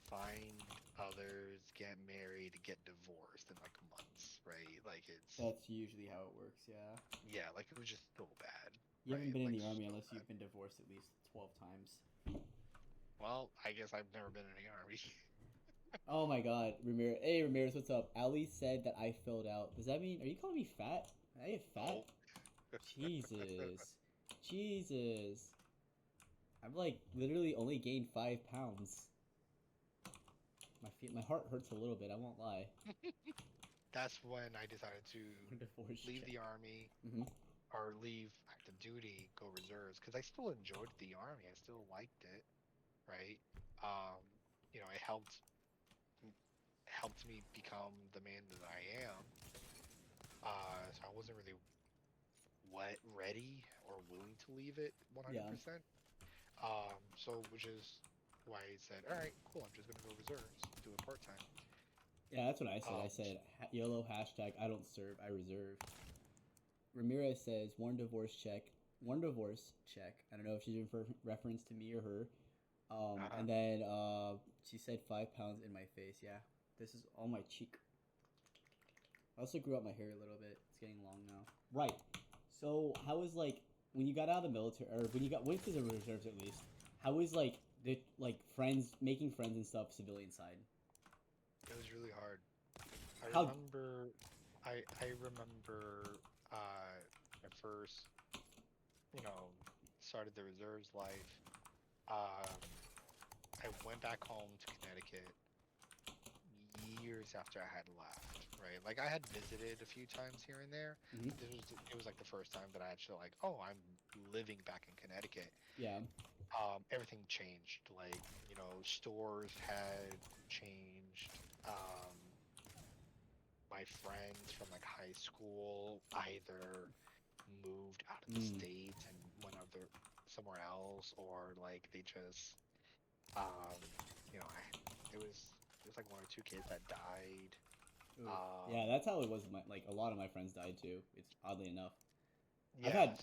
find others, get married, get divorced in like months, right? Like it's That's usually how it works. Yeah. yeah, like it was just so bad, You haven't right? been in Like the army so unless bad. you've been divorced at least 12 times. Well, I guess I've never been in the army. Oh my god, Ramirez. Hey, Ramirez, what's up? Ali said that I filled out. Does that mean, are you calling me fat? I get fat? No. Jesus. Jesus. I've like literally only gained 5 pounds. My heart hurts a little bit, I won't lie. That's when I decided to Divorce leave check. the army Mm-hmm. or leave active duty, go reserves, because I still enjoyed the army. I still liked it, right? Um, it helped me become the man that I am. So I wasn't really ready or willing to leave it Yeah. 100%. So which is why I said, all right, cool. I'm just gonna go reserves, do it part time. Yeah, that's what I said. I Um, said, YOLO hashtag I don't serve, I reserve. Ramirez says, one divorce check. One divorce check. I don't know if she's in reference to me or her. uh, And then she said 5 pounds in my face. Yeah, this is on my cheek. I also grew out my hair a little bit. It's getting long now. Right. So how was like when you got out of the military, or when you went to the reserves at least? How was like the friends making friends and stuff civilian side? it was really hard. I How? remember, I remember, at first, you know, started the reserves life. Um, I went back home to Connecticut years after I had left, right? Like I had visited a few times here and there, Mm-hmm. but it was like the first time that I actually like, oh, I'm living back in Connecticut. Yeah. Everything changed. Like, stores had changed. My friends from like high school either moved out of the Mm. state and went other somewhere else, or like they just um it was like one or two kids that died. Oof. Um, Yeah, that's how it was. Like a lot of my friends died too. It's oddly enough. I've yeah, had.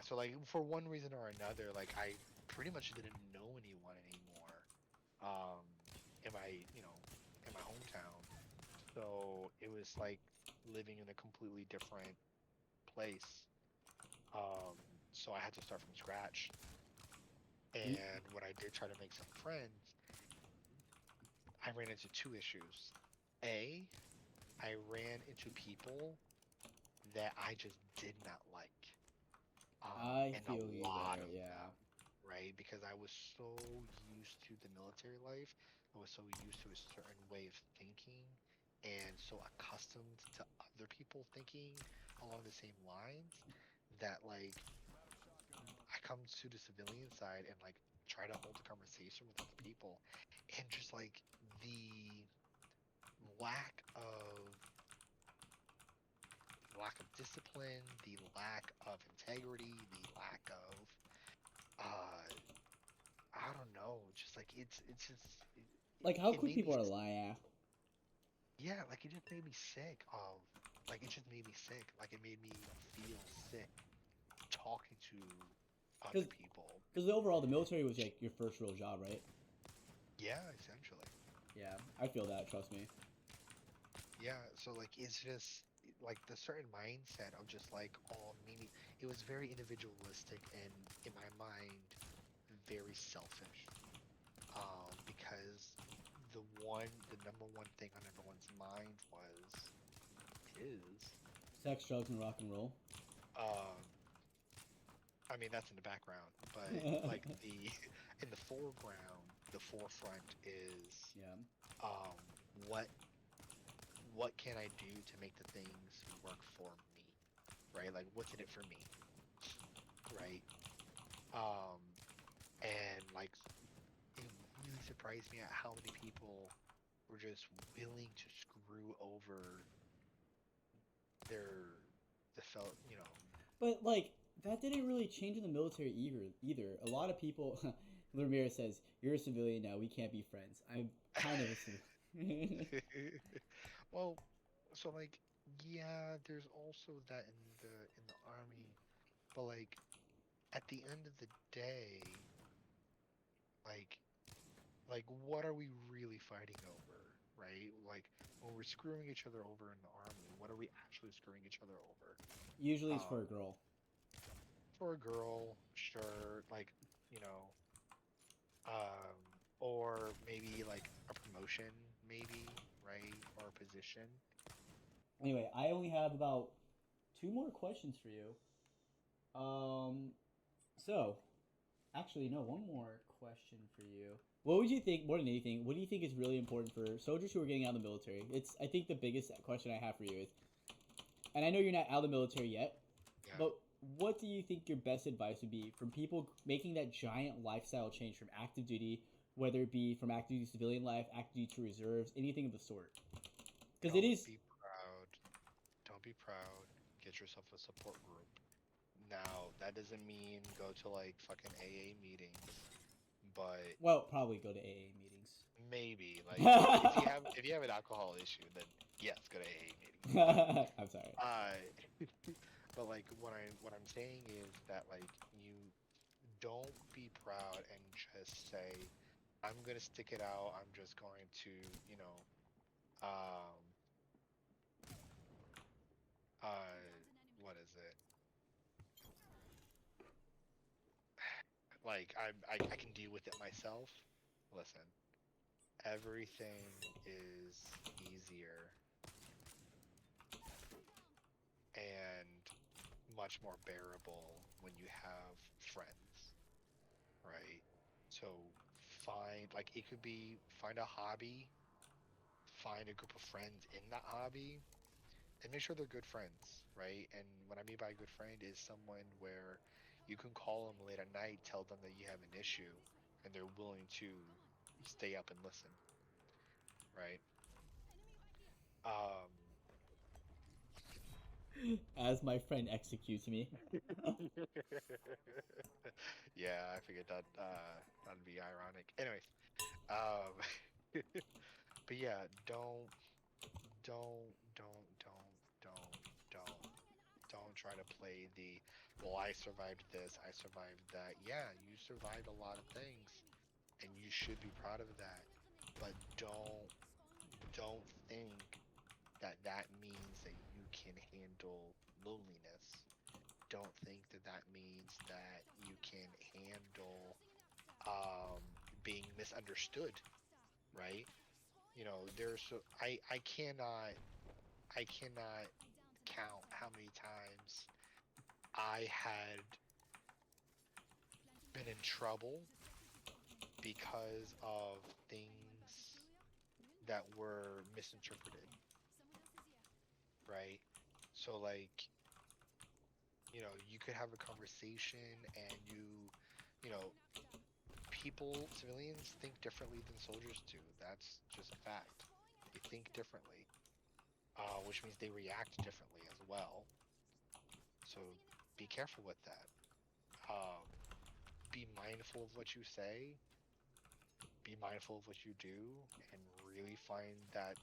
so like for one reason or another, like I pretty much didn't know anyone anymore. Um, in my hometown. So it was like living in a completely different place. Um, so I had to start from scratch. And when I did try to make some friends, I ran into two issues. A, I ran into people that I just did not like. I And a feel you lot there. of Yeah. them, right? Because I was so used to the military life. I was so used to a certain way of thinking and so accustomed to other people thinking along the same lines that like I come to the civilian side and like try to hold a conversation with other people and just like the lack of discipline, the lack of integrity, the lack of uh I don't know, just like it's just Like, how it quick made me people are lying. yeah, like it just made me sick of like it just made me sick. Like it made me feel sick talking to other Because people. overall, the military was like your first real job, right? Yeah, essentially. Yeah, I feel that. Trust me. Yeah, so like it's just like the certain mindset of just like oh maybe it was very individualistic and in my mind very selfish. Because the number one thing on everyone's mind was is Sex, drugs, and rock and roll. um I mean that's in the background, but like the in the foreground, the forefront is Yeah. um what what can I do to make the things work for me, right? Like what's in it for me, right? Um and like it really surprised me at how many people were just willing to screw over their the felt, you know. But like that didn't really change in the military either. A lot of people. Ramirez says, "You're a civilian now. We can't be friends." I'm kind of a civilian. Well, so like yeah, there's also that in the army, but like at the end of the day, like what are we really fighting over, right? Like when we're screwing each other over in the army, what are we actually screwing each other over? Usually, it's for Um, a girl. for a girl, sure, like, you know, um, or maybe like a promotion, maybe, right? Or a position. Anyway, I only have about two more questions for you. Um, so actually, no, one more question for you. What would you think, more than anything, what do you think is really important for soldiers who are getting out of the military? It's, I think the biggest question I have for you is, and I know you're not out of the military yet, Yeah. but what do you think your best advice would be from people making that giant lifestyle change from active duty, whether it be from active duty civilian life, active duty to reserves, anything of the sort? Because it Don't is, be proud. Don't be proud. Get yourself a support group. Now, that doesn't mean go to like fucking AA meetings, but well, probably go to AA meetings. maybe like if you have an alcohol issue, then yes, go to AA meetings. I'm sorry. Uh, but like what I'm saying is that like you don't be proud and just say I'm gonna stick it out. I'm just going to um what is it like I can deal with it myself. Listen, everything is easier and much more bearable when you have friends, right? So find like it could be find a hobby, find a group of friends in that hobby, and make sure they're good friends, right? And what I mean by a good friend is someone where you can call them late at night, tell them that you have an issue, and they're willing to stay up and listen, right? Um, As my friend executes me. yeah, I figured that that'd be ironic. Anyways, um, but yeah, don't, don't, don't, don't, don't, don't try to play the, well, I survived this, I survived that. Yeah, you survived a lot of things, and you should be proud of that. But don't think that that means that you can handle loneliness. Don't think that that means that you can handle um, being misunderstood, right? You know, there's so I cannot count how many times I had been in trouble because of things that were misinterpreted, right? So like, you know, you could have a conversation and you know, people, civilians think differently than soldiers do. That's just a fact. They think differently, which means they react differently as well. So be careful with that. Um, be mindful of what you say. be mindful of what you do and really find that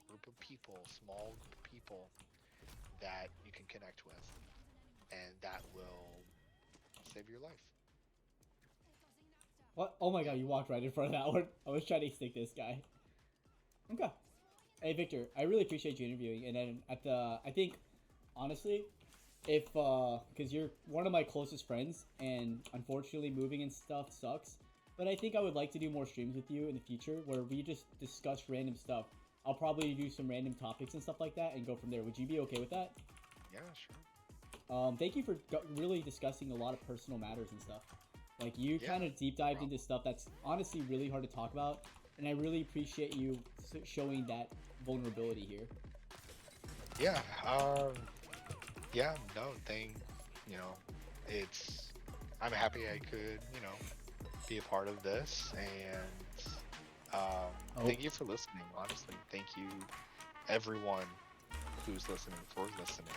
group of people, small group of people that you can connect with, and that will save your life. What? Oh my Yeah. god, you walked right in front of that one. I was trying to stick this guy. Okay. Hey Victor, I really appreciate you interviewing. And then I think, honestly, if because you're one of my closest friends, and unfortunately moving and stuff sucks. But I think I would like to do more streams with you in the future where we just discuss random stuff. I'll probably do some random topics and stuff like that and go from there. Would you be okay with that? Yeah, sure. Thank you for really discussing a lot of personal matters and stuff. Like you Yeah, kind of deep dived problem. into stuff that's honestly really hard to talk about, and I really appreciate you showing that vulnerability here. Yeah. Yeah. No thing. You know, it's. I'm happy I could. Be a part of this, and Oh, thank you for listening. Honestly, thank you, everyone who's listening for listening.